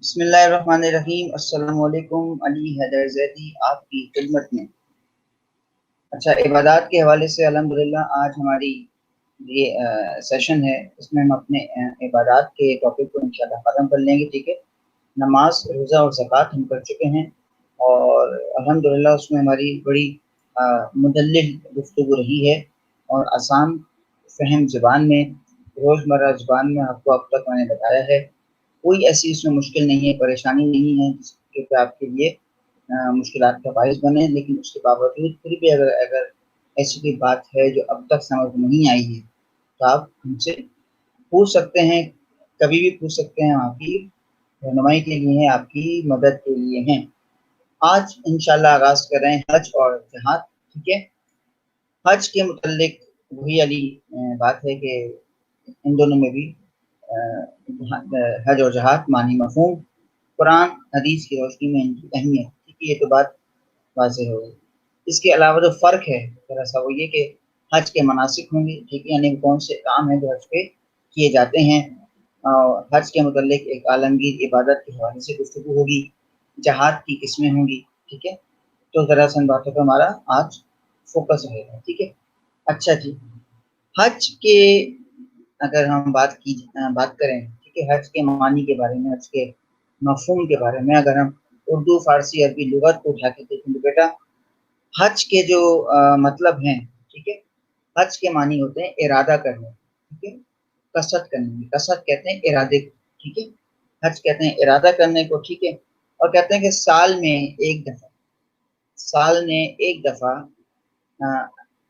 بسم اللہ الرحمن الرحیم۔ السلام علیکم، علی حیدر زیدی آپ کی خدمت میں۔ اچھا، عبادات کے حوالے سے الحمدللہ آج ہماری یہ سیشن ہے، اس میں ہم اپنے عبادات کے ٹاپک کو انشاءاللہ ختم کر لیں گے۔ ٹھیک ہے، نماز، روزہ اور زکوٰۃ ہم کر چکے ہیں، اور الحمدللہ اس میں ہماری بڑی مدلل گفتگو رہی ہے، اور آسان فہم زبان میں، روزمرہ زبان میں آپ کو اب تک میں نے بتایا ہے۔ کوئی ایسی اس میں مشکل نہیں ہے، پریشانی نہیں ہے جس کے آپ کے لیے مشکلات کا باعث بنے، لیکن اس کے باوجود پھر بھی اگر ایسی کوئی بات ہے جو اب تک سمجھ نہیں آئی ہے تو آپ ہم سے پوچھ سکتے ہیں، کبھی بھی پوچھ سکتے ہیں، آپ کی رہنمائی کے لیے ہیں، آپ کی مدد کے لیے ہیں۔ آج انشاءاللہ آغاز کر رہے ہیں حج اور جہاد۔ ٹھیک ہے، حج کے متعلق وہی علی بات ہے کہ ان دونوں میں بھی حج اور جہاد معنی مفہوم، قرآن حدیث کی روشنی میں ان کی اہمیت، ٹھیک ہے، یہ تو بات واضح ہو گئی۔ اس کے علاوہ جو فرق ہے ذرا سا وہ یہ کہ حج کے مناسک ہوں گے، ٹھیک ہے، یعنی کون سے کام ہیں جو حج پہ کیے جاتے ہیں، اور حج کے متعلق ایک عالمگیر عبادت کے حوالے سے گفتگو ہوگی، جہاد کی قسمیں ہوں گی، ٹھیک ہے۔ تو ذرا سا ان باتوں پہ ہمارا آج فوکس رہے گا، ٹھیک ہے۔ اچھا جی، حج کے اگر ہم بات کریں، ٹھیک ہے، حج کے معنی کے بارے میں، حج کے مفہوم کے بارے میں، اگر ہم اردو، فارسی، عربی لغت کو اٹھا کے دیکھیں تو بیٹا حج کے جو مطلب ہیں، ٹھیک ہے، حج کے معنی ہوتے ہیں ارادہ کرنے، ٹھیک ہے، قصد کرنے، قصد کہتے ہیں ارادے کو، ٹھیک ہے، حج کہتے ہیں ارادہ کرنے کو، ٹھیک ہے، اور کہتے ہیں کہ سال میں ایک دفعہ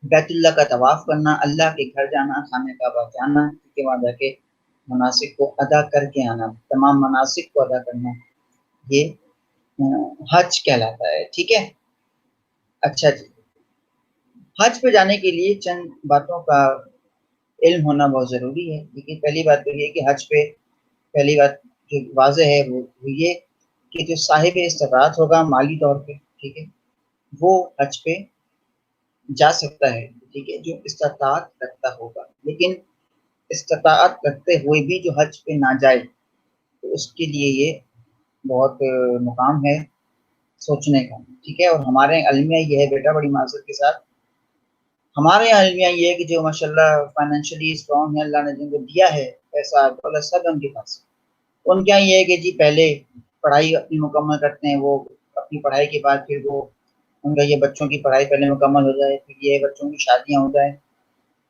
بیت اللہ کا طواف کرنا، اللہ کے گھر جانا، خانہ کعبہ جانا، ٹھیک ہے، وہاں جا کے مناسک کو ادا کر کے آنا، تمام مناسک کو ادا کرنا، یہ حج کہلاتا ہے، ٹھیک ہے۔ اچھا جی، حج پہ جانے کے لیے چند باتوں کا علم ہونا بہت ضروری ہے، لیکن پہلی بات تو یہ کہ حج پہ پہلی بات جو واضح ہے وہ یہ کہ جو صاحب استطاعت ہوگا مالی طور پہ، ٹھیک ہے، وہ حج پہ جا سکتا ہے، ٹھیک ہے، جو استطاعت رکھتا ہوگا۔ لیکن استطاعت رکھتے ہوئے بھی جو حج پہ نہ جائے تو اس کے لیے یہ بہت مقام ہے سوچنے کا، ٹھیک ہے۔ اور ہمارے علمیہ یہ ہے بیٹا، بڑی معذرت کے ساتھ ہمارے یہاں علمیہ یہ ہے کہ جو ماشاءاللہ فائنینشلی اسٹرانگ ہے، اللہ نے جن کو دیا ہے پیسہ دولت سب ان کے پاس، ان کا یہ ہے کہ جی پہلے پڑھائی اپنی مکمل کرتے ہیں، وہ اپنی پڑھائی کے بعد پھر وہ ان کا یہ بچوں کی پڑھائی پہلے مکمل ہو جائے، پھر یہ بچوں کی شادیاں ہو جائیں،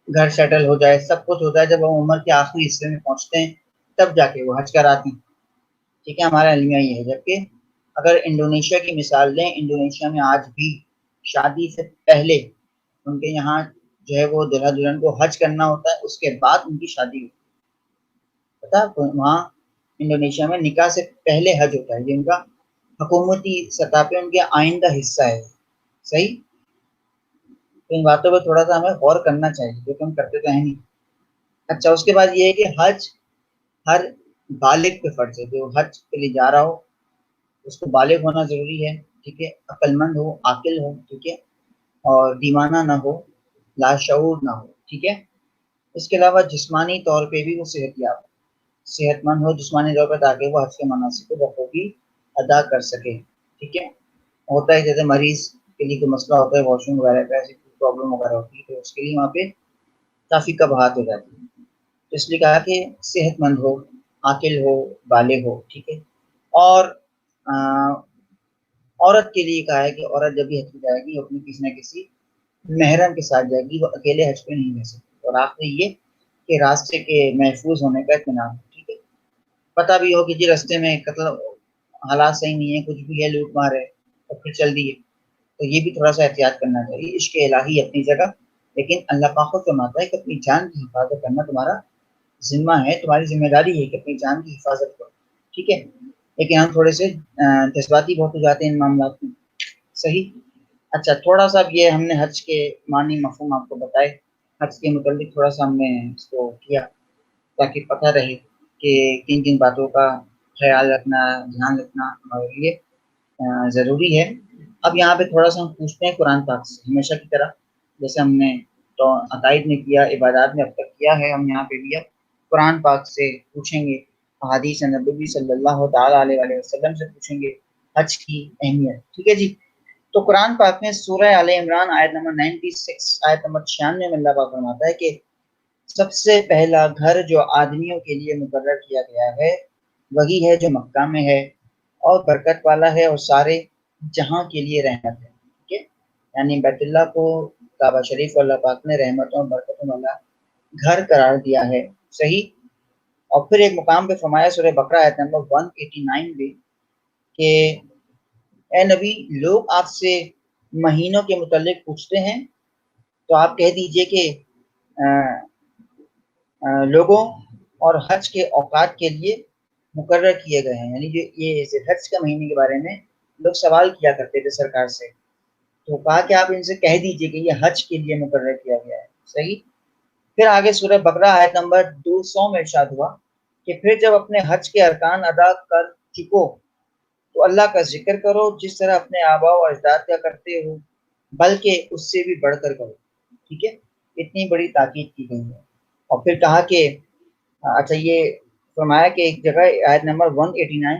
گھر سیٹل ہو جائے، سب کچھ ہوتا ہے، جب وہ عمر کے آخری حصے میں پہنچتے ہیں تب جا کے وہ حج کراتے ہیں، ٹھیک ہے، ہمارا علمیہ یہ ہے۔ جبکہ اگر انڈونیشیا کی مثال لیں، انڈونیشیا میں آج بھی شادی سے پہلے ان کے یہاں جو ہے وہ دلہا دلہن کو حج کرنا ہوتا ہے، اس کے بعد ان کی شادی ہوتی ہے، پتا وہاں انڈونیشیا میں نکاح سے پہلے حج ہوتا ہے، یہ ان کا حکومتی سطح پہ ان کے آئین کا حصہ ہے، صحیح۔ تو ان باتوں پہ تھوڑا سا ہمیں غور کرنا چاہیے، جو کہ ہم کرتے تو ہیں نہیں۔ اچھا، اس کے بعد یہ ہے کہ حج ہر بالغ پہ فرض ہے، جو حج کے لیے جا رہا ہو اس کو بالغ ہونا ضروری ہے، ٹھیک ہے، عقل مند ہو، عاقل ہو، ٹھیک ہے، اور دیوانہ نہ ہو، لاشعور نہ ہو، ٹھیک ہے۔ اس کے علاوہ جسمانی طور پہ بھی وہ صحت مند ہو جسمانی طور پہ، تاکہ وہ حج کے مناسک کو بخوبی ادا کر سکے، ٹھیک ہے۔ ہوتا ہے جیسے مریض کے لیے کوئی مسئلہ ہوتا ہے، واش روم وغیرہ کا ایسی پرابلم وغیرہ ہوتی ہے، تو اس کے لیے وہاں پہ کافی قباحت ہو جاتی ہے، تو اس لیے کہا کہ صحت مند ہو، عاقل ہو، بالغ ہو، ٹھیک ہے۔ اور عورت کے لیے کہا ہے کہ عورت جب بھی حج پہ جائے گی اپنی کسی نہ کسی محرم کے ساتھ جائے گی، وہ اکیلے حج پہ نہیں جا سکتی۔ اور آخری یہ کہ راستے کے محفوظ ہونے کا اطمینان، ٹھیک ہے، پتہ بھی ہو کہ جی راستے میں قتل حالات صحیح نہیں ہے، کچھ بھی ہے، لوٹ مار ہے، اور پھر چل دیے، تو یہ بھی تھوڑا سا احتیاط کرنا چاہیے۔ عشق الہی اپنی جگہ، لیکن اللہ پاک خود فرماتا ہے کہ اپنی جان کی حفاظت کرنا تمہارا ذمہ ہے، تمہاری ذمہ داری ہے کہ اپنی جان کی حفاظت کرو، ٹھیک ہے۔ لیکن ہم تھوڑے سے جذباتی بہت ہو جاتے ہیں ان معاملات میں، صحیح۔ اچھا، تھوڑا سا یہ ہم نے حج کے معنی مفہوم آپ کو بتائے، حج کے متعلق تھوڑا سا ہم نے اس کو کیا تاکہ پتہ رہے کہ کن کن باتوں کا خیال رکھنا، دھیان رکھنا ہمارے لیے ضروری ہے۔ اب یہاں پہ تھوڑا سا ہم پوچھتے ہیں قرآن پاک سے، ہمیشہ کی طرح جیسے ہم نے تو عقائد میں کیا، عبادات میں اب تک کیا ہے، ہم یہاں پہ بھی اب قرآن پاک سے پوچھیں گے، احادیث نبوی صلی اللہ تعالیٰ علیہ وسلم سے پوچھیں گے حج کی اہمیت. ٹھیک ہے جی. تو قرآن پاک میں سورہ آل عمران آیت نمبر 96 آیت نمبر 96 میں اللہ پاک فرماتا ہے کہ سب سے پہلا گھر جو آدمیوں کے لیے مقرر کیا گیا ہے وہی ہے جو مکہ میں ہے اور برکت والا ہے اور سارے جہاں کے لیے رحمت ہے. ٹھیک ہے, یعنی بیت اللہ کو کعبہ شریف اللہ پاک نے رحمتوں اور برکتوں والا گھر قرار دیا ہے. صحیح. اور پھر ایک مقام پہ فرمایا سورہ بقرہ آیت نمبر 189 میں کہ اے نبی لوگ آپ سے مہینوں کے متعلق پوچھتے ہیں تو آپ کہہ دیجئے کہ لوگوں اور حج کے اوقات کے لیے مقرر کیے گئے ہیں. یعنی جو یہ حج کے مہینے کے بارے میں لوگ سوال کیا کرتے تھے سرکار سے, تو کہا کہ آپ ان سے کہہ دیجئے کہ یہ حج کے لیے مقرر کیا گیا ہے. صحیح. پھر آگے سورہ بقرہ آیت نمبر 200 میں ارشاد ہوا کہ پھر جب اپنے حج کے ارکان ادا کر چکو تو اللہ کا ذکر کرو جس طرح اپنے آباء و اجداد کا کرتے ہو, بلکہ اس سے بھی بڑھ کر کرو. ٹھیک ہے, اتنی بڑی تاکید کی گئی ہے. اور پھر کہا کہ اچھا یہ فرمایا کہ ایک جگہ آیت نمبر 189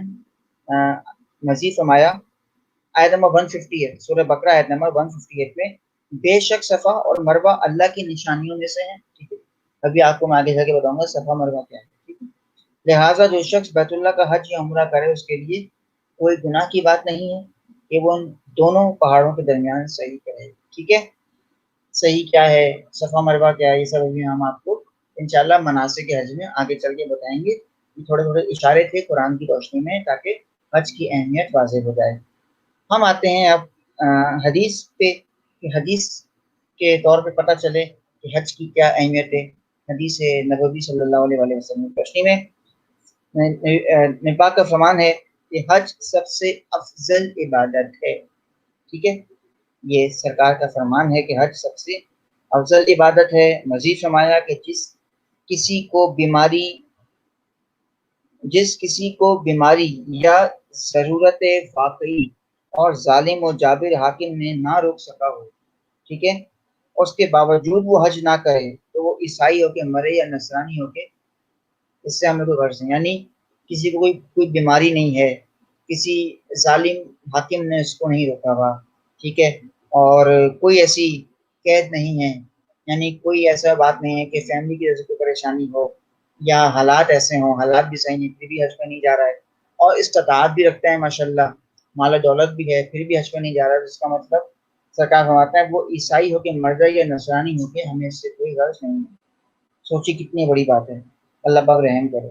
مزید فرمایا آیت نمبر 150 ہے سورہ بقرہ آیت نمبر 158 میں بے شک صفا اور مروہ اللہ کی نشانیوں میں سے ہیں. ٹھیک ہے, ابھی آپ کو میں آگے جا کے بتاؤں گا صفا مروہ کیا ہے. ٹھیک ہے, لہٰذا جو شخص بیت اللہ کا حج یا عمرہ کرے اس کے لیے کوئی گناہ کی بات نہیں ہے کہ وہ ان دونوں پہاڑوں کے درمیان صحیح کرے. ٹھیک ہے, صحیح کیا ہے, صفا مروہ کیا ہے, یہ سب ابھی ہم آپ کو انشاءاللہ مناسک حج میں آگے چل کے بتائیں گے. یہ تھوڑے تھوڑے اشارے تھے قرآن کی روشنی میں تاکہ حج کی اہمیت واضح ہو جائے. ہم آتے ہیں اب حدیث پہ کہ حدیث کے طور پہ پتہ چلے کہ حج کی کیا اہمیت ہے. حدیث نبوی صلی اللہ علیہ وسلم کی روشنی میں نبی کا فرمان ہے کہ حج سب سے افضل عبادت ہے. ٹھیک ہے, یہ سرکار کا فرمان ہے کہ حج سب سے افضل عبادت ہے. مزید فرمایا کہ جس کسی کو بیماری یا ضرورت واقعی اور ظالم و جابر حاکم نے نہ روک سکا ہو, ٹھیک ہے, اور اس کے باوجود وہ حج نہ کرے تو وہ عیسائی ہو کے مرے یا نصرانی ہو کے, اس سے ہمیں کوئی غرض نہیں. یعنی کسی کو کوئی بیماری نہیں ہے, کسی ظالم حاکم نے اس کو نہیں روکا ہوا, ٹھیک ہے, اور کوئی ایسی قید نہیں ہے, یعنی کوئی ایسا بات نہیں ہے کہ فیملی کی وجہ سے کوئی پریشانی ہو یا حالات ایسے ہوں, حالات بھی صحیح نہیں پھر بھی حج پہ نہیں جا رہا ہے, اور استطاعت بھی رکھتا ہے ماشاءاللہ, مال و دولت بھی ہے پھر بھی حج پہ نہیں جا رہا ہے, جس کا مطلب سرکار فرماتا ہے وہ عیسائی ہو کے مر جائے یا نصرانی ہو کے ہمیں اس سے کوئی غرض نہیں ہے. سوچی کتنی بڑی بات ہے, اللہ پاک رحم کرے.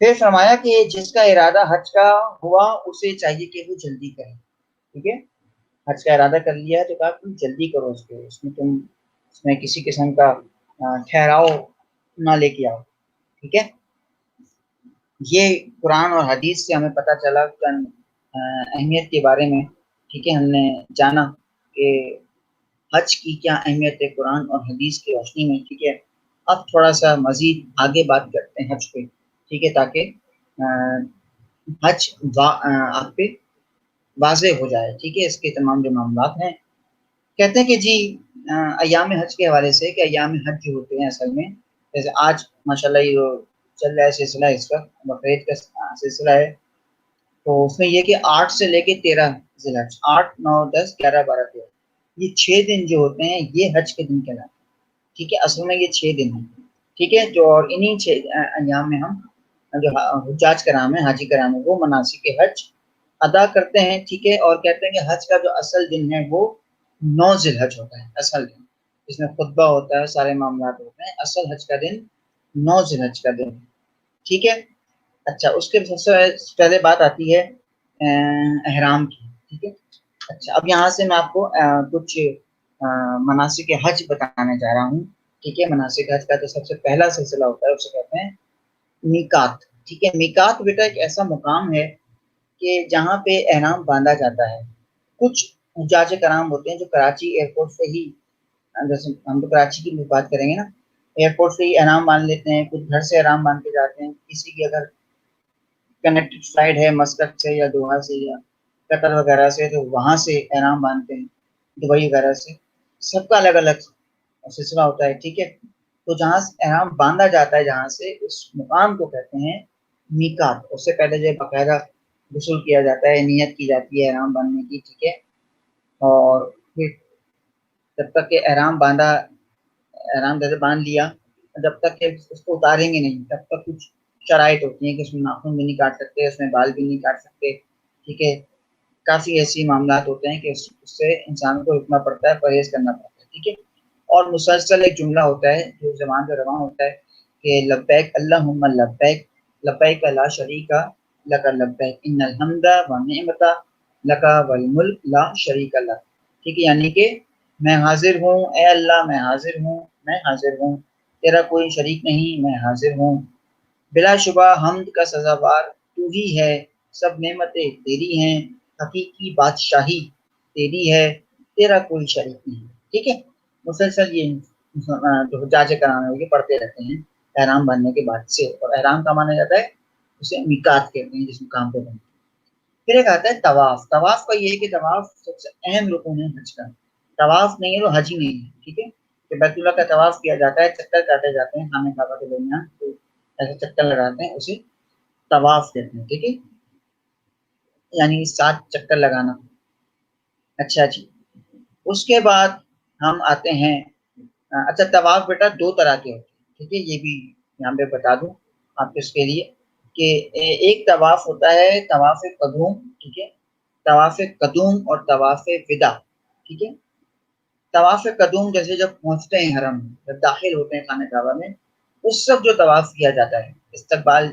پھر فرمایا کہ جس کا ارادہ حج کا ہوا اسے چاہیے کہ وہ جلدی کرے. ٹھیک ہے, حج کا ارادہ کر لیا ہے تو کہا تم جلدی کرو اس پہ, اس میں کسی قسم کا ٹھہراؤ نہ لے کے آؤ. ٹھیک ہے, یہ قرآن اور حدیث سے ہمیں پتہ چلا اہمیت کے بارے میں. ٹھیک ہے, ہم نے جانا کہ حج کی کیا اہمیت ہے قرآن اور حدیث کی روشنی میں. ٹھیک ہے, اب تھوڑا سا مزید آگے بات کرتے ہیں حج پہ. ٹھیک ہے, تاکہ حج آپ پہ واضح ہو جائے. ٹھیک ہے, اس کے تمام جو معاملات ہیں کہتے ہیں کہ جی ایام حج کے حوالے سے کہ ایام حج جو ہوتے ہیں اصل میں جیسے آج ماشاءاللہ یہ جو چل رہا ہے سلسلہ اس وقت بقرعید کا سلسلہ ہے, تو اس میں یہ کہ 8 سے لے کے 13 ذی الحج 8 9 10 11 12 13 یہ 6 دن جو ہوتے ہیں یہ حج کے دن کہلاتے ہیں. ٹھیک ہے, اصل میں یہ 6 دن ہیں. ٹھیک ہے, جو اور انہی 6 ایام میں ہم جو حجاج کرام ہیں حاجی کرام ہیں وہ مناسک حج ادا کرتے ہیں. ٹھیک ہے, اور کہتے ہیں کہ حج کا جو اصل دن ہے وہ 9 ذی الحج ہوتا ہے اصل دن, اس میں خطبہ ہوتا ہے سارے معاملات ہوتے ہیں. اصل حج کا دن 9 ذی الحج کا دن. ٹھیک ہے, اچھا اس کے سب سے پہلے بات آتی ہے احرام کی. ٹھیک ہے, اچھا اب یہاں سے میں آپ کو کچھ مناسک حج بتانے جا رہا ہوں. ٹھیک ہے, مناسک حج کا جو سب سے پہلا سلسلہ ہوتا ہے اسے کہتے ہیں میقات. ٹھیک ہے, میقات بیٹا ایک ایسا مقام ہے کہ جہاں پہ احرام باندھا جاتا ہے. کچھ حجاج کرام ہوتے ہیں جو کراچی ایئرپورٹ سے ہی, جیسے ہم تو کراچی کی بات کریں گے نا, ایئرپورٹ سے ہی احرام باندھ لیتے ہیں, کچھ گھر سے احرام باندھ کے جاتے ہیں. کسی کی اگر کنیکٹڈ فلائٹ ہے مسقط سے یا دوحہ سے یا قطر وغیرہ سے تو وہاں سے احرام باندھتے ہیں, دبئی وغیرہ سے. سب کا الگ الگ سلسلہ ہوتا ہے. ٹھیک ہے, تو جہاں سے احرام باندھا جاتا ہے جہاں سے اس مقام کو کہتے ہیں میقات. اس سے پہلے جو باقاعدہ غسل کیا جاتا ہے, نیت کی جاتی ہے احرام باندھنے کی, ٹھیک ہے, اور پھر جب تک کہ احرام جیسے باندھ لیا, جب تک کہ اس کو اتاریں گے نہیں تب تک کچھ شرائط ہوتی ہیں کہ اس میں ناخن بھی نہیں کاٹ سکتے, اس میں بال بھی نہیں کاٹ سکتے, ٹھیک ہے, کافی ایسی معاملات ہوتے ہیں کہ اس سے انسان کو رکنا پڑتا ہے, پرہیز کرنا پڑتا ہے, ٹھیک ہے. اور مسلسل ایک جملہ ہوتا ہے جو زبان پہ رواں ہوتا ہے کہ لبیک اللہم لبیک لبیک لا شریک لک لبیک ان الحمد والنعمت لک والملک لا شریک لک, ٹھیک ہے, یعنی کہ میں حاضر ہوں, اے اللہ میں حاضر ہوں, میں حاضر ہوں, تیرا کوئی شریک نہیں, میں حاضر ہوں, بلا شبہ حمد کا سزاوار تو ہی ہے, سب نعمتیں تیری ہیں, حقیقی بادشاہی تیری ہے, تیرا کوئی شریک نہیں, ٹھیک ہے. مسلسل یہ جو حجاج کرانے ہوگی پڑھتے رہتے ہیں احرام باندھنے کے بعد سے, اور احرام کا مانا جاتا ہے اسے میقات کہتے ہیں جس مقام پہ بنتے. پھر ایک آتا ہے طواف. طواف کا یہ ہے کہ طواف سب سے اہم رکن ہے حج کا. طواف نہیں ہے تو حج ہی نہیں ہے, ٹھیک ہے, کہ بیت اللہ کا طواف کیا جاتا ہے, چکر کاٹے جاتے ہیں خانہ کعبہ کے درمیان, تو ایسے چکر لگاتے ہیں, اسے طواف کہتے ہیں, ٹھیک ہے, یعنی 7 چکر لگانا. اچھا جی, اس کے بعد ہم آتے ہیں, اچھا طواف بیٹا 2 طرح کے ہوتے ہیں, ٹھیک ہے, یہ بھی یہاں پہ بتا دوں آپ اس کے لیے کہ ایک طواف ہوتا ہے طواف قدوم, ٹھیک ہے, طواف قدوم اور طواف وداع, ٹھیک ہے. طواف قدوم جیسے جب پہنچتے ہیں حرم میں, جب داخل ہوتے ہیں خانہ کعبہ میں, اس وقت جو طواف کیا جاتا ہے, استقبال,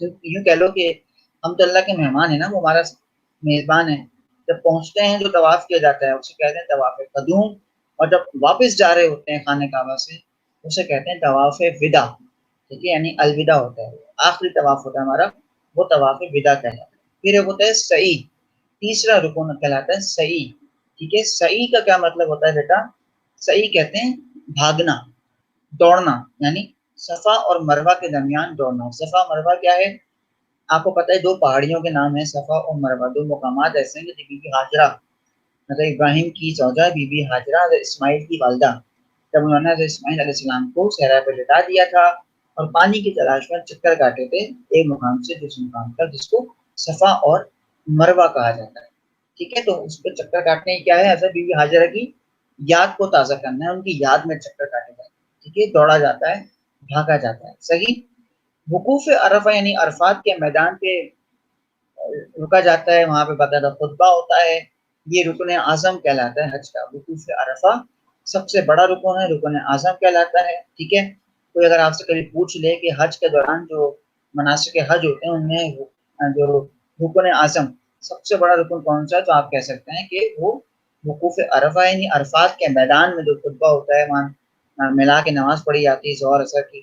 یوں کہہ لو کہ ہم تو اللہ کے مہمان ہیں نا, وہ ہمارا میزبان ہے. جب پہنچتے ہیں جو طواف کیا جاتا ہے اسے کہتے ہیں طواف قدوم, اور جب واپس جا رہے ہوتے ہیں خانہ کعبہ سے اسے کہتے ہیں طواف وداع, ٹھیک ہے, یعنی الوداع ہوتا ہے, آخری طواف ہوتا ہے ہمارا, وہ طواف وداع کہلاتا ہے. پھر ایک ہوتا ہے سعی, تیسرا رکن کہلاتا ہے سعی, ٹھیک ہے. سعی کا کیا مطلب ہوتا ہے بیٹا؟ سعی کہتے ہیں بھاگنا, دوڑنا, یعنی صفا اور مروہ کے درمیان دوڑنا. صفا مروہ کیا ہے آپ کو پتہ ہے, 2 پہاڑیوں کے نام ہیں صفا اور مروہ, 2 مقامات ایسے ہیں کہ بی بی ہاجرہ حضرت ابراہیم کی زوجہ بی بی ہاجرہ حضرت اسماعیل کی والدہ, جب انہوں نے حضرت اسماعیل علیہ السلام کو صحرا پہ لٹا دیا تھا اور پانی کی تلاش میں چکر کاٹے تھے ایک مقام سے دوسرے مقام پر, جس کو صفا اور مروہ کہا جاتا ہے, ٹھیک ہے. تو اس پہ چکر کاٹنے کیا ہے, حضرت بی بی ہاجرہ کی یاد کو تازہ کرنا ہے, ان کی یاد میں چکر کاٹے جاتے ہیں, ٹھیک ہے, دوڑا جاتا ہے, بھاگا جاتا ہے, صحیح. وقوف عرفہ یعنی عرفات کے میدان پہ رکا جاتا ہے, وہاں پہ باقاعدہ خطبہ ہوتا ہے, یہ رکن اعظم کہلاتا ہے حج کا. وقوف عرفہ سب سے بڑا رکن ہے, رکن اعظم کہلاتا ہے, ٹھیک ہے. کوئی اگر آپ سے کبھی پوچھ لے کہ حج کے دوران جو مناسک حج ہوتے ہیں ان میں جو رکن اعظم سب سے بڑا رکن کون سا ہے, تو آپ کہہ سکتے ہیں کہ وہ وقوف عرفہ یعنی عرفات کے میدان میں جو خطبہ ہوتا ہے, وہاں ملا کے نماز پڑھی جاتی ہے ظہر اثر کی,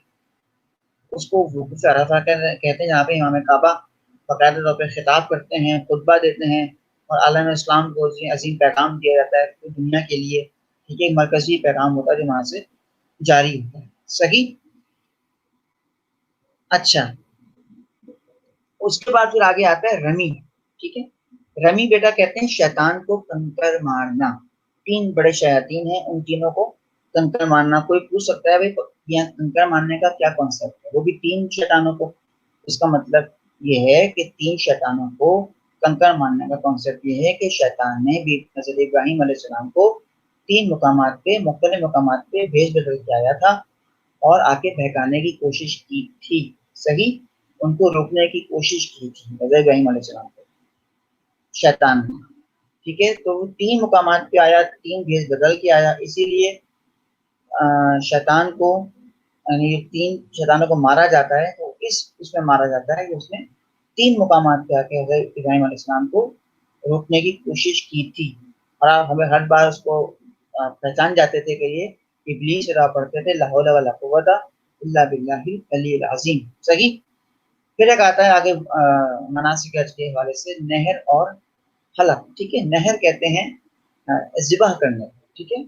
اس کو وقوف عرفہ کہتے ہیں, جہاں پہ امام کعبہ باقاعدہ طور پہ خطاب کرتے ہیں, خطبہ دیتے ہیں, اور عالم اسلام کو عظیم پیغام دیا جاتا ہے پوری دنیا کے لیے, ٹھیک ہے, ایک مرکزی پیغام ہوتا ہے جو وہاں سے جاری ہوتا ہے, صحیح. اچھا, اس کے بعد پھر آگے آتا ہے رمی, ٹھیک ہے. رمی بیٹا کہتے ہیں شیطان کو کنکر مارنا. 3 بڑے شیاطین ہیں, ان تینوں کو کنکر مارنا. کوئی پوچھ سکتا ہے بھائی یہاں کنکر مارنے کا کیا کانسیپٹ ہے, وہ بھی 3 شیطانوں کو. اس کا مطلب یہ ہے کہ 3 شیطانوں کو کنکر مارنے کا کانسیپٹ یہ ہے کہ شیطان نے بھی حضرت ابراہیم علیہ السلام کو 3 مقامات پہ, مختلف مقامات پہ بھیج بدل کے آیا تھا اور آ کے بہکانے کی کوشش کی تھی, صحیح, ان کو روکنے کی کوشش کی تھی حضرت ابراہیم علیہ السلام کو شیطان نے, ٹھیک ہے. تو 3 مقامات پہ آیا, 3 بھیج بدل کے آیا, اسی لیے شیطان کو یعنی 3 شیطانوں کو مارا جاتا ہے. تو اس میں مارا جاتا ہے کہ اس نے 3 مقامات پہ آ کے حضرت ابراہیم علیہ السلام کو روکنے کی کوشش کی تھی, اور ہمیں ہر بار اس کو پہچان جاتے تھے کہ یہ ابلیس را پڑھتے تھے لا حول ولا قوت الا باللہ العلی العظیم, صحیح. پھر ایک آتا ہے آگے مناسک حج کے حوالے سے نہر اور حلق, ٹھیک ہے. نہر کہتے ہیں ذبح کرنے, ٹھیک ہے,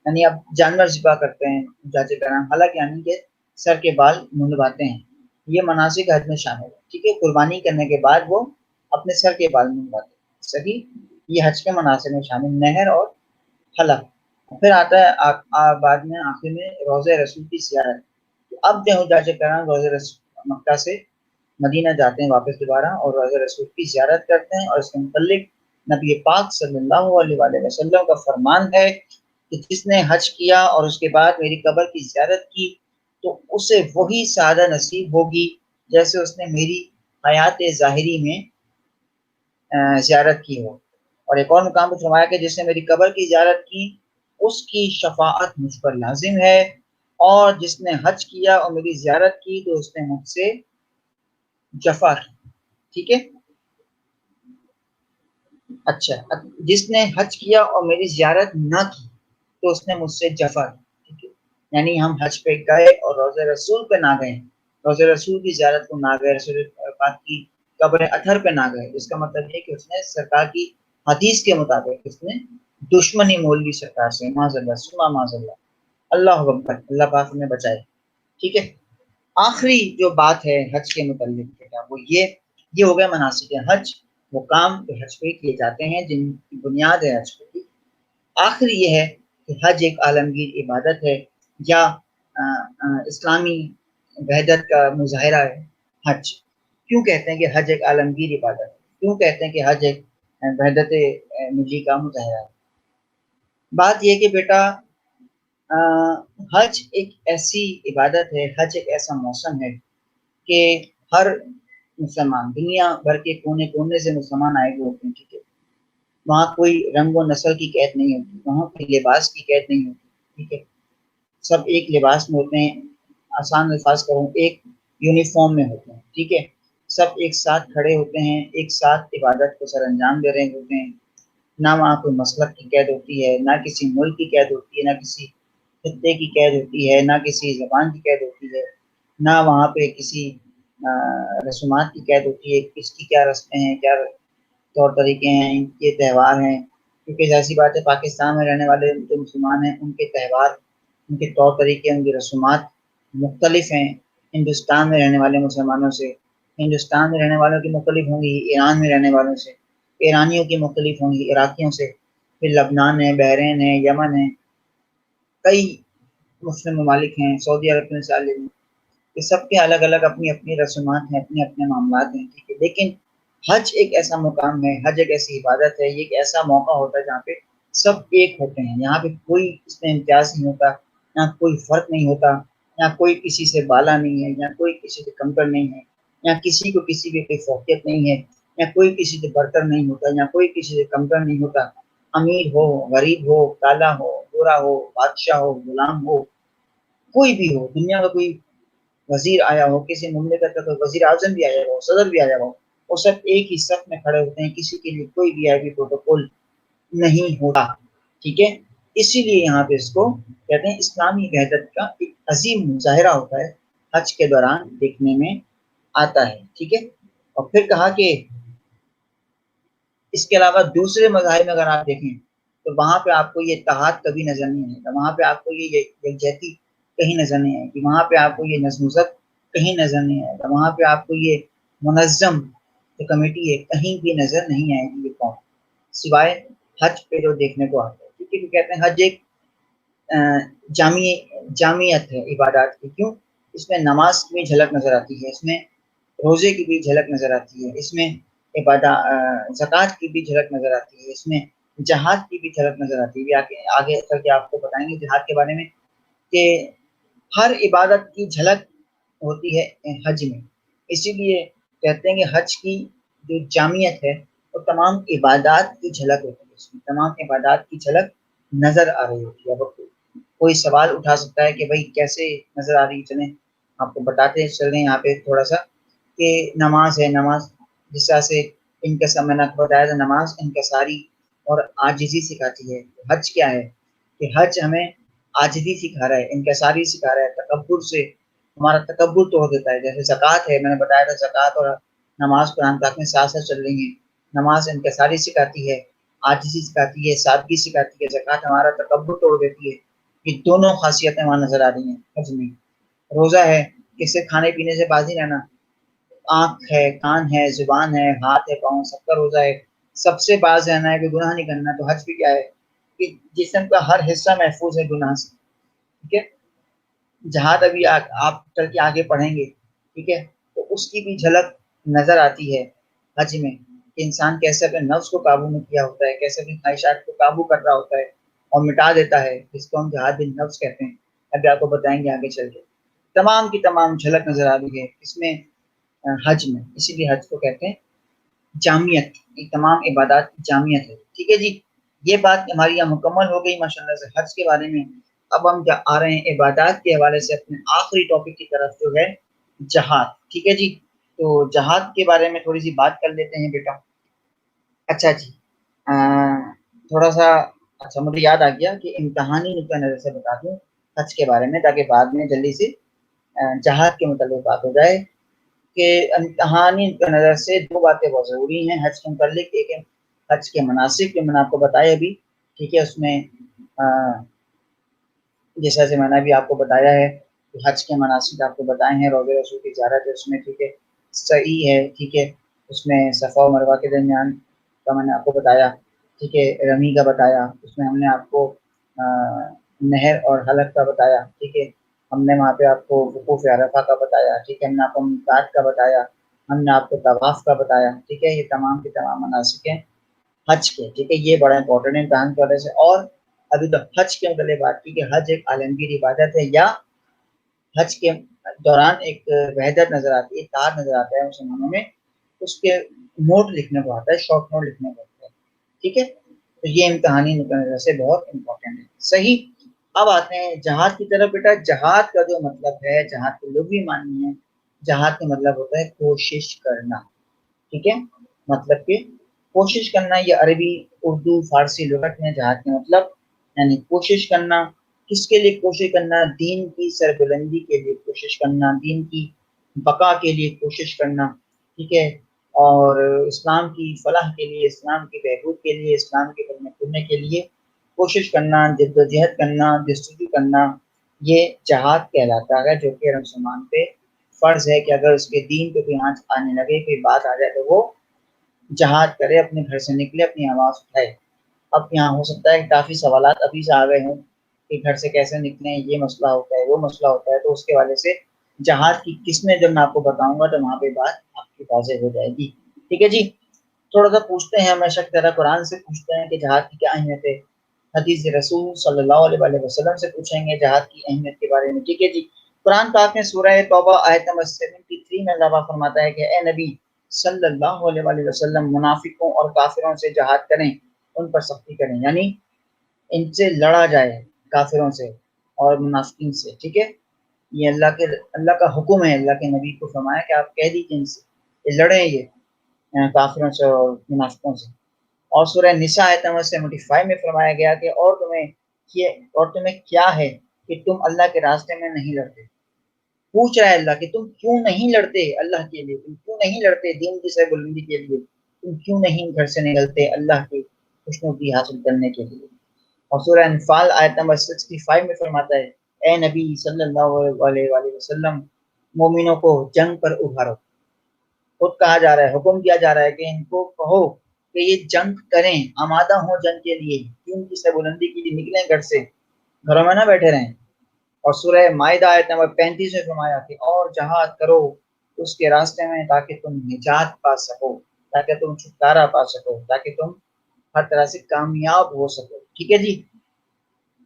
یعنی اب جانور ذبح کرتے ہیں جاتے کرام. حلق یعنی کہ سر کے بال منڈواتے ہیں, یہ مناسک حج میں شامل ہے, ٹھیک ہے. قربانی کرنے کے بعد وہ اپنے سر کے بال منڈواتے ہیں, صحیح. یہ حج کے مناسک میں شامل نہر اور حلق. پھر آتا ہے بعد میں آخر میں روضہ رسول کی زیارت. اب جو حجاج کرام روزہ مکہ سے مدینہ جاتے ہیں واپس دوبارہ اور روزہ رسول کی زیارت کرتے ہیں، اور اس کے متعلق نبی پاک صلی اللہ علیہ وآلہ وسلم کا فرمان ہے کہ جس نے حج کیا اور اس کے بعد میری قبر کی زیارت کی تو اسے وہی سعادت نصیب ہوگی جیسے اس نے میری حیات ظاہری میں زیارت کی ہو۔ اور ایک اور مقام پر فرمایا کہ جس نے میری قبر کی زیارت کی اس کی شفاعت مجھ پر لازم ہے، اور جس نے حج کیا اور میری زیارت کی تو اس نے مجھ سے جفا کی۔ ٹھیک ہے، اچھا، جس نے حج کیا اور میری زیارت نہ کی تو اس نے مجھ سے جفا کی۔ ٹھیک ہے، یعنی ہم حج پہ گئے اور روزہ رسول پہ نہ گئے، روزہ رسول کی زیارت کو نہ گئے، رسول پاک کی قبر اطہر پہ نہ گئے، اس کا مطلب یہ کہ اس نے سرکار کی حدیث کے مطابق اس نے دشمنی مول لی سرکار سے، معاذ اللہ سما معاذ اللہ، اللہ اکبر، اللہ پاک ہمیں بچائے۔ ٹھیک ہے، آخری جو بات ہے حج کے متعلق وہ یہ ہو گیا مناسک حج، وہ کام جو حج پہ کیے جاتے ہیں جن کی بنیاد ہے حج پہ۔ آخری یہ ہے کہ حج ایک عالمگیر عبادت ہے یا اسلامی وحدت کا مظاہرہ ہے حج۔ کیوں کہتے ہیں کہ حج ایک عالمگیر عبادت ہے؟ کیوں کہتے ہیں کہ حج ایک وحدت مجی کا مظاہرہ ہے؟ بات یہ کہ بیٹا حج ایک ایسی عبادت ہے، حج ایک ایسا موسم ہے کہ ہر مسلمان دنیا بھر کے کونے کونے سے مسلمان آئے ہوئے ہوتے ہیں۔ ٹھیک ہے، وہاں کوئی رنگ و نسل کی قید نہیں ہوتی، وہاں کوئی لباس کی قید نہیں ہوتی۔ ٹھیک ہے، سب ایک لباس میں ہوتے ہیں، آسان الفاظ کروں ایک یونیفارم میں ہوتے ہیں۔ ٹھیک ہے، سب ایک ساتھ کھڑے ہوتے ہیں، ایک ساتھ عبادت کو سر انجام دے رہے ہوتے ہیں، نہ وہاں کوئی مسلک کی قید ہوتی ہے، نہ کسی ملک کی قید ہوتی ہے، نہ کسی خطے کی قید ہوتی ہے، نہ کسی زبان کی قید ہوتی ہے، نہ وہاں پہ کسی رسومات کی قید ہوتی ہے، کس کی کیا رسمیں ہیں، کیا طور طریقے ہیں، ان کے تہوار ہیں، کیونکہ جیسی بات ہے پاکستان میں رہنے والے جو مسلمان ہیں ان کے تہوار، ان کے طور طریقے، ان کی رسومات مختلف ہیں ہندوستان میں رہنے والے مسلمانوں سے، ہندوستان میں رہنے والوں کی مختلف ہوں گی ایران میں رہنے والوں سے، ایرانیوں کی مختلف ہوں گی عراقیوں سے، پھر لبنان ہے، بحرین ہے، یمن ہے، کئی مسلم ممالک ہیں، سعودی عرب کے مثال لے لیں، یہ سب کے الگ الگ اپنی اپنی رسومات ہیں، اپنے اپنے معاملات ہیں۔ ٹھیک ہے، لیکن حج ایک ایسا مقام ہے، حج ایک ایسی عبادت ہے، یہ ایک ایسا موقع ہوتا ہے جہاں پہ سب ایک ہوتے ہیں، یہاں پہ کوئی اس میں امتیاز نہیں ہوتا، یہاں کوئی فرق نہیں ہوتا، یہاں کوئی کسی سے بالا نہیں ہے، یہاں کوئی کسی سے کمتر نہیں ہے، یہاں کسی کو کسی کی کوئی فوقیت نہیں ہے، یہاں کوئی کسی سے برتر نہیں ہوتا، یہاں کوئی کسی سے کمتر نہیں ہوتا، امیر ہو، غریب ہو، کالا ہو، گورا ہو، بادشاہ ہو، غلام ہو، کوئی بھی ہو، دنیا کا کوئی وزیر آیا ہو، کسی مملکت کا کوئی وزیر اعظم بھی آیا ہو، صدر بھی آیا ہو، وہ سب ایک ہی صف میں کھڑے ہوتے ہیں، کسی کے لیے کوئی بھی آئی پروٹوکول نہیں ہوتا۔ ٹھیک ہے، اسی لیے یہاں پہ اس کو کہتے ہیں اسلامی وحدت کا ایک عظیم مظاہرہ ہوتا ہے، حج کے دوران دیکھنے میں آتا ہے۔ ٹھیک ہے، اور پھر کہا کہ اس کے علاوہ دوسرے مذاہب میں اگر آپ دیکھیں تو وہاں پہ آپ کو یہ اتحاد کبھی نظر نہیں آئے گا، وہاں پہ آپ کو یہ یکجہتی کہیں نظر نہیں آئے گی، وہاں پہ آپ کو یہ نظم و ضبط کہیں نظر نہیں آئے گا، وہاں پہ آپ کو یہ منظم جو کمیٹی ہے کہیں بھی نظر نہیں آئے گی یہ قوم، سوائے حج پہ جو دیکھنے کو آتا ہے۔ ٹھیک ہے، کہتے ہیں حج ایک جامعیت ہے عبادات کی۔ کیوں؟ اس میں نماز کی بھی جھلک نظر آتی ہے، اس میں روزے کی بھی جھلک نظر آتی ہے، اس میں زکوٰۃ کی بھی جھلک نظر آتی ہے، اس میں جہاد کی بھی جھلک نظر آتی ہے۔ آگے چل کے آپ کو بتائیں گے جہاد کے بارے میں کہ ہر عبادت کی جھلک ہوتی ہے حج میں، اسی لیے کہتے ہیں کہ حج کی جو جامعیت ہے وہ تمام عبادات کی جھلک ہوتی ہے، اس میں تمام عبادات کی جھلک نظر آ رہی ہوتی ہے۔ کوئی سوال اٹھا سکتا ہے کہ بھائی کیسے نظر آ رہی ہے، چلیں آپ کو بتاتے چل رہے ہیں یہاں پہ تھوڑا سا کہ نماز ہے، نماز جس طرح سے میں نے بتایا تھا نماز انکساری اور عاجزی سکھاتی ہے۔ حج کیا ہے کہ حج ہمیں عاجزی سکھا رہا ہے، انکساری سکھا رہا ہے، تکبر سے ہمارا تکبر توڑ دیتا ہے۔ جیسے زکوٰۃ ہے، میں نے بتایا تھا زکوٰۃ اور نماز قرآن پاک میں ساتھ ساتھ چل رہی ہیں۔ نماز انکساری سکھاتی ہے، عاجزی سکھاتی ہے، سادگی سکھاتی ہے، زکوٰۃ ہمارا تکبر توڑ دیتی ہے۔ یہ دونوں خاصیتیں وہاں نظر آ رہی ہیں حج میں۔ روزہ ہے کہ صرف کھانے پینے سے بازی رہنا، آنکھ ہے، کان ہے، زبان ہے، ہاتھ ہے، پاؤں، سب کا روزہ ہے، سب سے باز رہنا ہے کہ گناہ نہیں کرنا۔ تو حج بھی کیا ہے کہ جسم کا ہر حصہ محفوظ ہے گناہ سے۔ ٹھیک ہے، جہاد ابھی آپ چل کے آگے پڑھیں گے، ٹھیک ہے، تو اس کی بھی جھلک نظر آتی ہے حج میں، کہ انسان کیسے اپنے نفس کو قابو میں کیا ہوتا ہے، کیسے اپنی خواہشات کو قابو کر رہا ہوتا ہے اور مٹا دیتا ہے، جس کو ہم جہاد بالنفس کہتے ہیں۔ ابھی آپ کو بتائیں گے آگے چل کے، تمام کی تمام جھلک نظر آ رہی ہے اس میں، حج میں، اسی لیے حج کو کہتے ہیں جامعت، یہ تمام عبادات کی جامعت ہے، ٹھیک ہے جی۔ یہ بات ہماری یہاں مکمل ہو گئی ماشاءاللہ سے حج کے بارے میں۔ اب ہم آ رہے ہیں عبادات کے حوالے سے اپنے آخری ٹاپک کی طرف، جو ہے جہاد، ٹھیک ہے جی۔ تو جہاد کے بارے میں تھوڑی سی بات کر لیتے ہیں بیٹا۔ اچھا جی، تھوڑا سا، اچھا مجھے یاد آ گیا کہ امتحانی نقطہ نظر سے بتا دوں حج کے بارے میں، تاکہ بعد میں جلدی سے جہاد کے متعلق بات ہو جائے، کہ امتحانی نقطہ نظر سے دو باتیں بہت ضروری ہیں حج کے متعلق۔ ایک ہے حج کے مناسک، جو میں نے آپ کو بتایا ابھی، ٹھیک ہے، اس میں جیسا سے میں نے ابھی آپ کو بتایا ہے کہ حج کے مناسک آپ کو بتائے ہیں، روضہ رسول کی زیارت ہے اس میں، ٹھیک ہے، صحیح ہے، ٹھیک ہے، اس میں صفا و مروہ کے درمیان کا میں نے آپ کو بتایا، ٹھیک ہے، رمی کا بتایا، اس میں ہم نے آپ کو نہر اور حلق کا بتایا، ٹھیک ہے، ہم نے وہاں پہ آپ کو وقوف عرفہ کا بتایا، ٹھیک ہے، ہم نے آپ کو میقات کا بتایا، ہم نے آپ کو طواف کا بتایا، ٹھیک ہے، یہ تمام کے تمام مناسک ہیں حج کے، ٹھیک ہے، یہ بڑا امپورٹنٹ ہے امتحان کی وجہ سے۔ اور ابھی تو حج کے متعلق بات کی کہ حج ایک عالمگیر عبادت ہے، یا حج کے دوران ایک وحدت نظر آتی ہے، اتحاد نظر آتا ہے مسلمانوں میں، اس کے نوٹ لکھنے کو آتا ہے، شارٹ نوٹ لکھنے کو آتا ہے، ٹھیک ہے، تو یہ امتحانی نقطہ نظر سے بہت امپورٹنٹ ہے، صحیح۔ اب آتے ہیں جہاد کی طرف بیٹا۔ جہاد کا جو مطلب ہے، جہاد کے لغوی معنی ہے، جہاد کا مطلب ہوتا ہے کوشش کرنا، ٹھیک ہے، مطلب کہ کوشش کرنا، یہ عربی اردو فارسی لغت میں جہاد کا مطلب یعنی کوشش کرنا۔ کس کے لیے کوشش کرنا؟ دین کی سربلندی کے لیے کوشش کرنا، دین کی بقا کے لیے کوشش کرنا، ٹھیک ہے، اور اسلام کی فلاح کے لیے، اسلام کی بہبود کے لیے، اسلام کے کلمہ پڑھنے کے لیے کوشش کرنا، جد و جہد کرنا، جستجو کرنا، یہ جہاد کہلاتا ہے، جو کہ مسلمان پہ فرض ہے کہ اگر اس کے دین پہ کوئی آنچ آنے لگے، کوئی بات آ جائے، تو وہ جہاد کرے، اپنے گھر سے نکلے، اپنی آواز اٹھائے۔ اب یہاں ہو سکتا ہے کہ کافی سوالات ابھی سے آ گئے ہوں کہ گھر سے کیسے نکلیں، یہ مسئلہ ہوتا ہے، وہ مسئلہ ہوتا ہے، تو اس کے حوالے سے جہاد کی قسمیں جب میں آپ کو بتاؤں گا تو وہاں پہ بات آپ کی واضح ہو جائے گی، ٹھیک ہے جی۔ تھوڑا سا پوچھتے ہیں، ہمیشہ کی طرح قرآن سے پوچھتے ہیں کہ جہاد کی کیا اہمیت ہے، حدیث رسول صلی اللہ علیہ وسلم سے پوچھیں گے جہاد کی اہمیت کے بارے میں، ٹھیک ہے جی۔ قرآن پاک میں سورہ توبہ آیت نمبر 73 میں اللہ فرماتا ہے کہ اے نبی صلی اللہ علیہ وسلم، منافقوں اور کافروں سے جہاد کریں، ان پر سختی کریں، یعنی ان سے لڑا جائے، کافروں سے اور منافقین سے، ٹھیک ہے، یہ اللہ کا حکم ہے، اللہ کے نبی کو فرمایا کہ آپ کہہ دیجیے ان سے کہ لڑیں یہ کافروں سے اور منافقوں سے۔ اور سورہ نساء آیت نمبر 75 میں فرمایا گیا کہ اور تمہیں کیا ہے کہ تم اللہ کے راستے میں نہیں لڑتے۔ پوچھ رہا ہے اللہ کہ تم کیوں نہیں لڑتے اللہ کے لیے، تم کیوں نہیں لڑتے دین کی سربلندی کے لیے، تم کیوں نہیں گھر سے نکلتے اللہ کی خوشنودی حاصل کرنے کے لیے۔ اور سورہ انفال آیت نمبر 65 میں فرماتا ہے اے نبی صلی اللہ علیہ وسلم، مومنوں کو جنگ پر ابھارو۔ خود کہا جا رہا ہے، حکم دیا جا رہا ہے کہ ان کو کہو کہ یہ جنگ کریں، آمادہ ہوں جنگ کے لیے، دین کی سربلندی کے لیے نکلیں گھر سے، گھروں میں نہ بیٹھے رہیں۔ اور سورہ مائدہ آیت نمبر 35 میں فرمایا کہ اور جہاد کرو اس کے راستے میں تاکہ تم نجات پا سکو، تاکہ تم چھٹکارا پا سکو، تاکہ تم ہر طرح سے کامیاب ہو سکو، ٹھیک ہے جی۔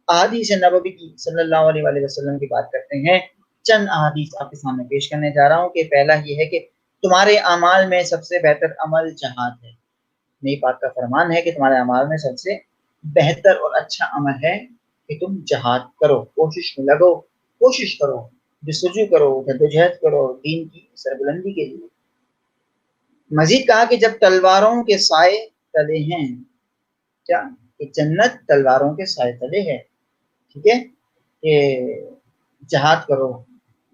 احادیث نبوی کی صلی اللہ علیہ وسلم کی بات کرتے ہیں، چند احادیث آپ کے سامنے پیش کرنے جا رہا ہوں کہ پہلا یہ ہے کہ تمہارے اعمال میں سب سے بہتر عمل جہاد ہے۔ نبی پاک کا فرمان ہے کہ تمہارے اعمال میں سب سے بہتر اور اچھا عمل ہے کہ تم جہاد کرو، کوشش میں لگو، کوشش کرو، جستجو کرو، جدوجہد کرو دین کی سربلندی کے لیے۔ مزید کہا کہ جب تلواروں کے سائے تلے ہیں، کیا کہ جنت تلواروں کے سائے تلے ہے، ٹھیک ہے، کہ جہاد کرو،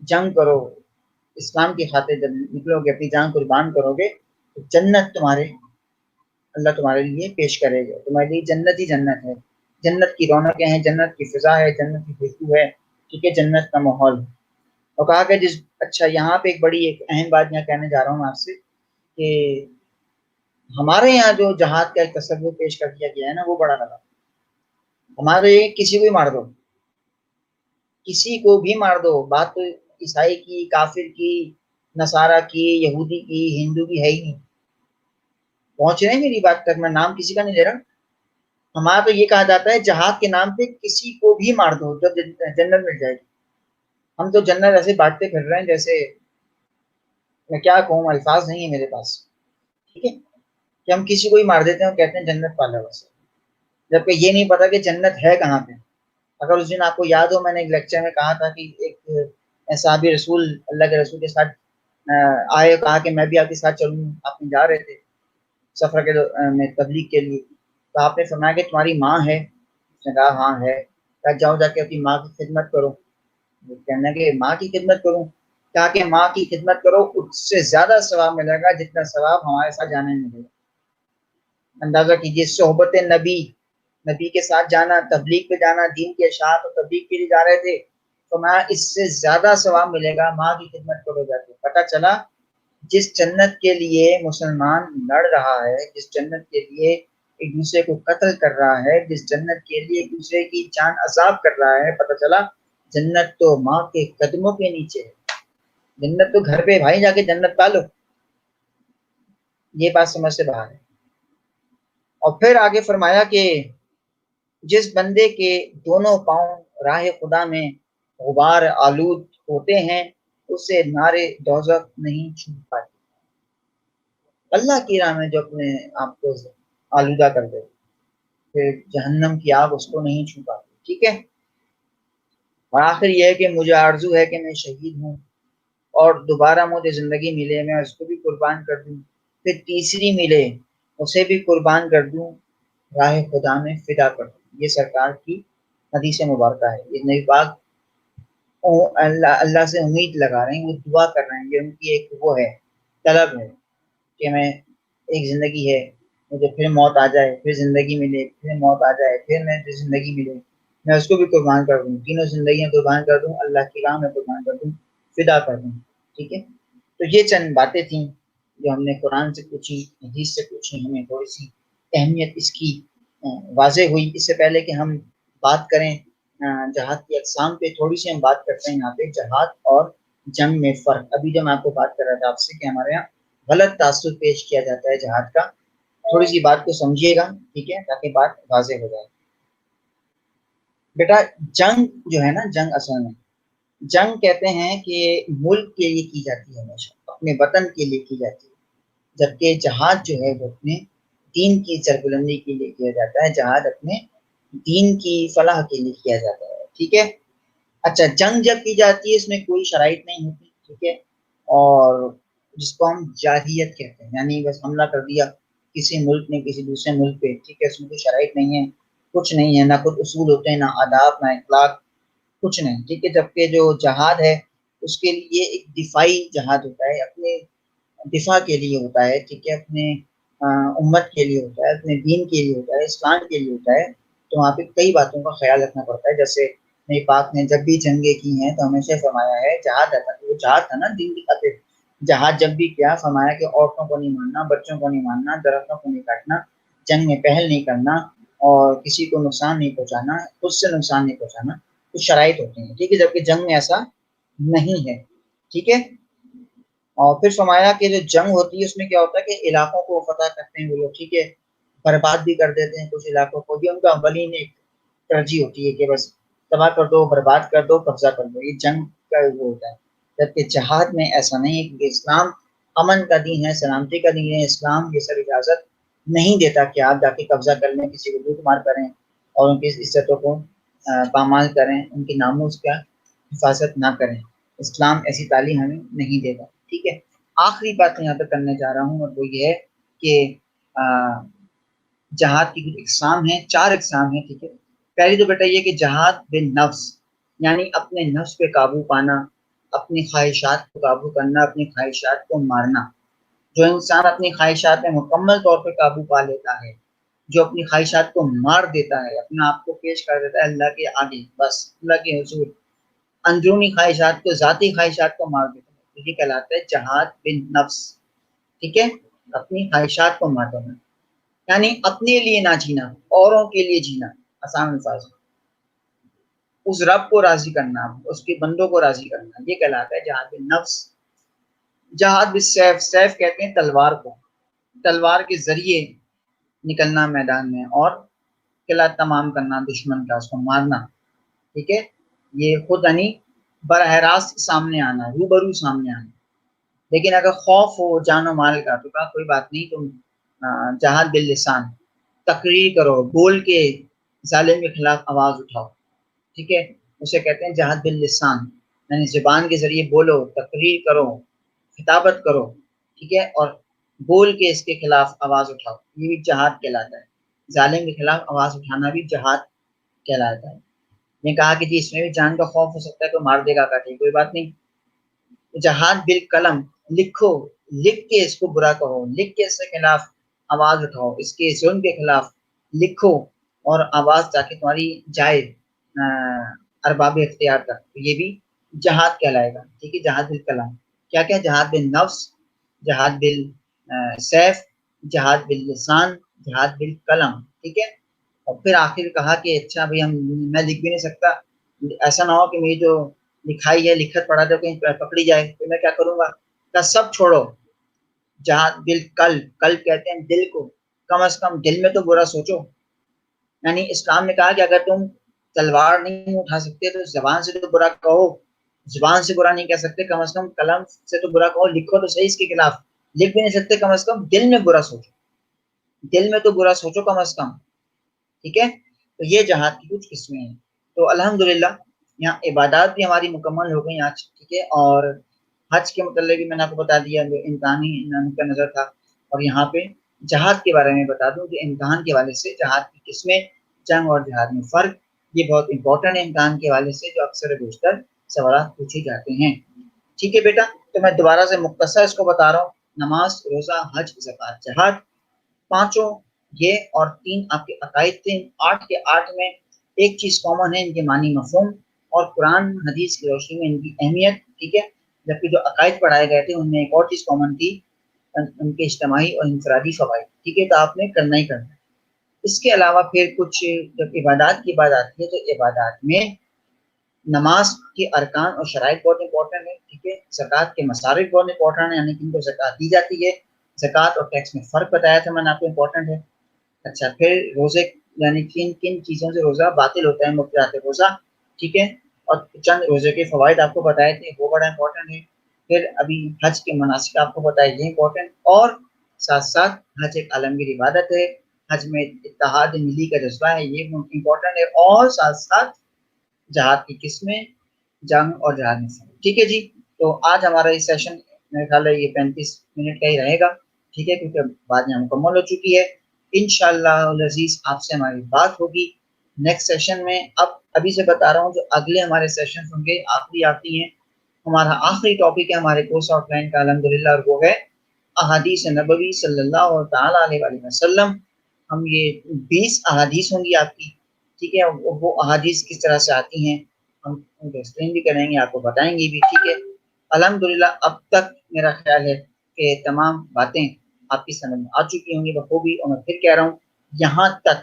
جنگ کرو، اسلام کی خاطر جب نکلو گے، اپنی جان قربان کرو گے تو جنت اللہ تمہارے لیے پیش کرے گا، تمہارے لیے جنت ہی جنت ہے، جنت کی رونقیں ہیں، جنت کی فضا ہے، جنت کی خوشبو ہے، ٹھیک ہے، جنت کا ماحول ہے۔ اور کہا کہ اچھا یہاں پہ ایک اہم بات یہاں کہنے جا رہا ہوں آپ سے کہ ہمارے یہاں جو جہاد کا ایک تصور پیش کر دیا گیا ہے نا، وہ بڑا لگا۔ ہمارے کسی کو بھی مار دو، کسی کو بھی مار دو، بات تو عیسائی کی، کافر کی، نصارہ کی، یہودی کی، ہندو کی ہے ہی نہیں. پہنچ رہے ہیں میری بات تک؟ میں نام کسی کا نہیں لے رہا. ہمارا تو یہ کہا جاتا ہے جہاد کے نام پہ کسی کو بھی مار دو تو جنت مل جائے گی. ہم تو جنت ایسے بانٹتے پھر رہے ہیں جیسے میں کیا کہوں، الفاظ نہیں ہے میرے پاس. ٹھیک ہے کہ ہم کسی کو ہی مار دیتے ہیں اور کہتے ہیں جنت پالا بس، جبکہ یہ نہیں پتا کہ جنت ہے کہاں پہ. اگر اس دن آپ کو یاد ہو میں نے ایک لیکچر میں کہا تھا کہ ایک صحابی رسول اللہ کے رسول کے ساتھ آئے، کہا کہ میں بھی آپ کے ساتھ چلوں. آپ میں جا رہے تھے سفر کے میں تبلیغ کے لیے، تو آپ نے فرمایا کہ تمہاری ماں ہے؟ اس نے کہا ہاں ہے. کہا جاؤ جا کے اپنی ماں کی خدمت کرو. کہنا کہ ماں کی خدمت کروں؟ کہا کہ ماں کی خدمت کرو، اس سے زیادہ ثواب ملے گا جتنا ثواب ہمارے ساتھ جانے میں ملے گا. اندازہ کیجیے، صحبت نبی، نبی کے ساتھ جانا، تبلیغ پہ جانا، دین کے اشاعت اور تبلیغ کے لیے جا رہے تھے، تو میں اس سے زیادہ ثواب ملے گا ماں کی خدمت کرو جا کے. پتہ چلا جس جنت کے لیے مسلمان لڑ رہا ہے، جس جنت کے لیے ایک دوسرے کو قتل کر رہا ہے، جس جنت کے لیے ایک دوسرے کی جان عذاب کر رہا ہے، پتہ چلا جنت تو ماں کے قدموں کے نیچے ہے. جنت تو گھر پہ بھائی جا کے جنت پالو. یہ بات سمجھ سے باہر ہے. اور پھر آگے فرمایا کہ جس بندے کے دونوں پاؤں راہ خدا میں غبار آلود ہوتے ہیں اسے نارے دوزخ نہیں چھو پاتے. اللہ کی راہ میں جو اپنے آپ کو آلودہ کر دے پھر جہنم کی آگ اس کو نہیں چھو پاتی. ٹھیک ہے. اور آخر یہ ہے کہ مجھے آرزو ہے کہ میں شہید ہوں اور دوبارہ مجھے زندگی ملے، میں اس کو بھی قربان کر دوں، پھر تیسری ملے اسے بھی قربان کر دوں، راہ خدا میں فدا کر دوں. یہ سرکار کی حدیث مبارکہ ہے. یہ نبی پاک اللہ سے امید لگا رہے ہیں، وہ دعا کر رہے ہیں. یہ ان کی ایک وہ ہے، طلب ہے کہ میں ایک زندگی ہے، مجھے پھر موت آ جائے، پھر زندگی ملے، پھر موت آ جائے، پھر میں زندگی ملے، میں اس کو بھی قربان کر دوں، تینوں زندگیاں قربان کر دوں، اللہ کی راہ میں قربان کر دوں، فدا کر دوں. ٹھیک ہے. تو یہ چند باتیں تھیں جو ہم نے قرآن سے پوچھی، حدیث سے پوچھی. ہمیں تھوڑی سی اہمیت اس کی واضح ہوئی. اس سے پہلے کہ ہم بات کریں جہاد کی اقسام پہ، تھوڑی سی ہم بات کرتے ہیں یہاں پہ جہاد اور جنگ میں فرق. ابھی جو میں آپ کو بات کر رہا تھا آپ سے کہ ہمارے یہاں غلط تاثر پیش کیا جاتا ہے جہاد کا، تھوڑی سی بات کو سمجھیے گا. ٹھیک ہے، تاکہ بات واضح ہو جائے. بیٹا جنگ جو ہے نا، جنگ اصل میں جنگ کہتے ہیں کہ ملک کے لیے کی جاتی ہے، ہمیشہ اپنے وطن کے لیے کی جاتی ہے، جبکہ جہاد جو ہے وہ اپنے دین کی سربلندی کے لیے کیا جاتا ہے. جہاد اپنے دین کی فلاح کے لیے کیا جاتا ہے. ٹھیک ہے. اچھا، جنگ جب کی جاتی ہے اس میں کوئی شرائط نہیں ہوتی. ٹھیک ہے. اور جس کو ہم جارحیت کہتے ہیں، یعنی بس حملہ کر دیا کسی ملک نے کسی دوسرے ملک پہ. ٹھیک ہے. اس میں کوئی شرائط نہیں ہے، کچھ نہیں ہے، نہ کوئی اصول ہوتے ہیں، نہ آداب، نہ اخلاق، کچھ نہیں. ٹھیک ہے. جبکہ جو جہاد ہے اس کے لیے ایک دفاعی جہاد ہوتا ہے، اپنے دفاع کے لیے ہوتا ہے. ٹھیک ہے. اپنے امت کے لیے ہوتا ہے، اپنے دین کے لیے ہوتا ہے، اسلام کے لیے ہوتا ہے. تو وہاں پہ کئی باتوں کا خیال رکھنا پڑتا ہے. جیسے نبی پاک نے جب بھی جنگیں کی ہیں تو ہمیشہ فرمایا ہے جہاد رہتا ہے، وہ جہاد تھا نا دین کی خاطر. جہاد جب بھی کیا فرمایا کہ عورتوں کو نہیں مارنا، بچوں کو نہیں مارنا، درختوں کو نہیں کاٹنا، جنگ میں پہل نہیں کرنا اور کسی کو نقصان نہیں پہنچانا، خود سے نقصان نہیں پہنچانا. کچھ شرائط ہوتے ہیں. ٹھیک ہے. جبکہ جنگ میں ایسا نہیں ہے. ٹھیک ہے. اور پھر فرمایا کہ جو جنگ ہوتی ہے اس میں کیا ہوتا ہے کہ علاقوں کو فتح کرتے ہیں وہ لوگ. ٹھیک ہے. برباد بھی کر دیتے ہیں کچھ علاقوں کو. یہ ان کا اولین ایک ترجیح ہوتی ہے کہ بس تباہ کر دو، برباد کر دو، قبضہ کر دو. یہ جنگ کا وہ ہوتا ہے. جبکہ جہاد میں ایسا نہیں ہے، کیونکہ اسلام امن کا دین ہے، سلامتی کا دین ہے. اسلام یہ سب اجازت نہیں دیتا کہ آپ جا کے قبضہ کر لیں، کسی کو لوٹ مار کریں اور ان کی عزتوں کو پامال کریں، ان کی ناموس کا حفاظت نہ کریں. اسلام ایسی تعلیم ہمیں نہیں دیتا. ٹھیک ہے. آخری بات یہاں پہ کرنے جا رہا ہوں اور وہ یہ ہے کہ جہاد کی کچھ اقسام ہیں، 4 اقسام ہیں. ٹھیک ہے. پہلی تو بیٹا یہ کہ جہاد بالنفس، یعنی اپنے نفس پہ قابو پانا، اپنی خواہشات کو قابو کرنا، اپنی خواہشات کو مارنا. جو انسان اپنی خواہشات میں مکمل طور پہ قابو پا لیتا ہے، جو اپنی خواہشات کو مار دیتا ہے، اپنے آپ کو پیش کر دیتا ہے اللہ کے آگے، بس اللہ کے حضور، اندرونی خواہشات کو، ذاتی خواہشات کو مار دیتا ہے، یہ کہلاتا ہے جہاد بالنفس. ٹھیک ہے. اپنی خواہشات کو مار دینا، یعنی اپنے لیے نہ جینا، اوروں کے لیے جینا. آسان الفاظ. اس رب کو راضی کرنا، اس کے بندوں کو راضی کرنا، یہ کہلاتا ہے جہاد بالنفس۔ جہاد بالسیف، سیف کہتے ہیں تلوار کو، تلوار کے ذریعے نکلنا میدان میں اور قلعہ تمام کرنا دشمن کا، اس کو مارنا، ٹھیک ہے، یہ خود یعنی براہ راست سامنے آنا، روبرو سامنے آنا۔ لیکن اگر خوف ہو جان و مال کا تو کہا کوئی بات نہیں، تم جہاد باللسان، تقریر کرو، بول کے ظالم کے خلاف آواز اٹھاؤ، ٹھیک ہے، اسے کہتے ہیں جہاد باللسان، یعنی زبان کے ذریعے بولو، تقریر کرو، خطابت کرو، ٹھیک ہے، اور بول کے اس کے خلاف آواز اٹھاؤ، یہ بھی جہاد کہلاتا ہے۔ ظالم کے خلاف آواز اٹھانا بھی جہاد کہلاتا ہے۔ نے کہا کہ جی اس میں بھی جان کا خوف ہو سکتا ہے، کوئی مار دے گا، کہتے کوئی بات نہیں، جہاد بالقلم، لکھو، لکھ کے اس کو برا کہو، لکھ کے اس کے خلاف آواز اٹھاؤ، اس کے ظلم کے خلاف لکھو اور آواز تاکہ تمہاری جائے ارباب اختیار تک، تو یہ بھی جہاد کہلائے گا، ٹھیک ہے، جہاد بالقلم۔ کیا کیا؟ جہاد بالنفس، جہاد بالسیف، جہاد باللسان، جہاد بالقلم، ٹھیک ہے۔ اور پھر آخر کہا کہ اچھا بھائی میں لکھ بھی نہیں سکتا، ایسا نہ ہو کہ میری جو لکھائی ہے، لکھت پڑھا تو کہیں پکڑی جائے تو میں کیا کروں گا؟ کہ سب چھوڑو، جہاد بالقلب، قلب کہتے ہیں دل کو، کم از کم دل میں تو برا سوچو۔ یعنی اسلام نے کہا کہ اگر تم تلوار نہیں اٹھا سکتے تو زبان سے تو برا کہو، زبان سے برا نہیں کہہ سکتے، کم از کم قلم سے تو برا کہو، لکھو تو صحیح اس کے خلاف، لکھ بھی نہیں سکتے، کم از کم دل میں برا سوچو، دل میں تو برا سوچو کم از کم، ٹھیک ہے۔ تو یہ جہاد کی کچھ قسمیں ہیں۔ تو الحمدللہ یہاں عبادات بھی ہماری مکمل ہو گئی آج، ٹھیک ہے، اور حج کے متعلق بھی میں نے آپ کو بتا دیا جو امتحانی کا نظر تھا، اور یہاں پہ جہاد کے بارے میں بتا دوں کہ امتحان کے حوالے سے جہاد کی قسمیں، جنگ اور جہاد میں فرق، یہ بہت امپورٹنٹ ہے امتحان کے حوالے سے، جو اکثر بیشتر سوالات پوچھے جاتے ہیں، ٹھیک ہے بیٹا۔ تو میں دوبارہ سے مختصر اس کو بتا رہا ہوں، نماز، روزہ، حج، زکوٰۃ، جہاد، پانچوں یہ اور تین آپ کے عقائد تھے، 8 کے 8 میں ایک چیز کامن ہے، ان کے معنی مفہوم اور قرآن حدیث کی روشنی میں ان کی اہمیت، ٹھیک ہے۔ جبکہ جو عقائد پڑھائے گئے تھے ان میں ایک اور چیز کامن تھی، ان کے اجتماعی اور انفرادی فوائد، ٹھیک ہے، تو آپ نے کرنا ہی کرنا ہے۔ اس کے علاوہ پھر کچھ جب عبادات کی بات آتی ہے تو عبادات میں نماز کے ارکان اور شرائط بہت امپورٹنٹ ہے، ٹھیک ہے، زکوٰۃ کے مصارف بہت امپورٹنٹ ہے، یعنی کن کو زکوٰۃ دی جاتی ہے، زکوٰۃ اور ٹیکس میں فرق بتایا تھا میں نے آپ کو، امپورٹنٹ ہے۔ اچھا، پھر روزے یعنی کن کن چیزوں سے روزہ باطل ہوتا ہے، مفطرات روزہ، ٹھیک ہے، اور چند روزے کے فوائد آپ کو بتائے تھے، وہ بڑا امپورٹنٹ ہے۔ پھر ابھی حج کے مناسک آپ کو بتائے، یہ امپورٹنٹ، اور ساتھ ساتھ حج ایک عالمگیر عبادت ہے، حج میں اتحاد ملی کا جذبہ ہے، یہ امپورٹنٹ ہے، اور ساتھ ساتھ جہاد کی قسمیں، جنگ اور جہاد میں فرق، ٹھیک ہے جی۔ تو آج ہمارا یہ سیشن میرے خیال ہے یہ 35 منٹ کا ہی رہے گا، ٹھیک ہے، کیونکہ بعد میں مکمل ہو چکی ہے۔ انشاءاللہ العزیز آپ سے ہماری بات ہوگی نیکسٹ سیشن میں۔ اب ابھی سے بتا رہا ہوں جو اگلے ہمارے سیشن ہوں گے آخری ہیں، ہمارا آخری ٹاپک ہے ہمارے کورس آف لائن کا الحمدللہ، اور وہ ہے احادیث نبوی صلی اللہ تعالیٰ علیہ وسلم۔ ہم یہ 20 احادیث ہوں گی آپ کی، ٹھیک ہے، وہ احادیث کس طرح سے آتی ہیں ہم ان کو ایکسپلین بھی کریں گے، آپ کو بتائیں گے بھی، ٹھیک ہے۔ الحمدللہ اب تک میرا خیال ہے کہ تمام باتیں آپ کی سمجھ میں آ چکی ہوں گی بخوبی، اور میں پھر کہہ رہا ہوں یہاں تک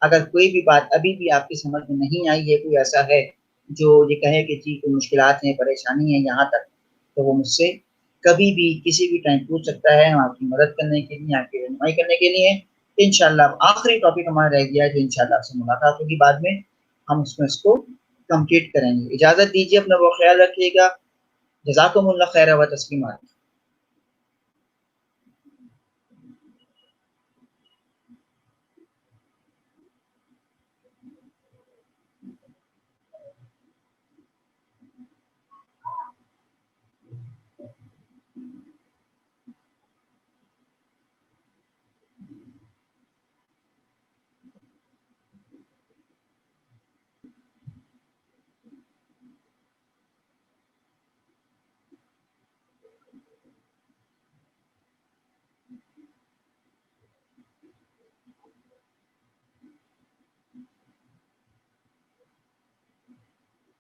اگر کوئی بھی بات ابھی بھی آپ کی سمجھ میں نہیں آئی ہے، کوئی ایسا ہے جو یہ کہے کہ جی کوئی مشکلات ہیں، پریشانی ہے یہاں تک، تو وہ مجھ سے کبھی بھی کسی بھی ٹائم پوچھ سکتا ہے، ہم آپ کی مدد کرنے کے لیے، آپ کی رہنمائی کرنے کے لیے انشاءاللہ۔ آخری ٹاپک ہمارا رہ گیا ہے جو انشاءاللہ آپ سے ملاقات ہوگی بعد میں، ہم اس کو کمپلیٹ کریں گے۔ اجازت دیجیے، اپنا وہ خیال رکھیے گا، جزاکم اللہ خیر و تسلیمات۔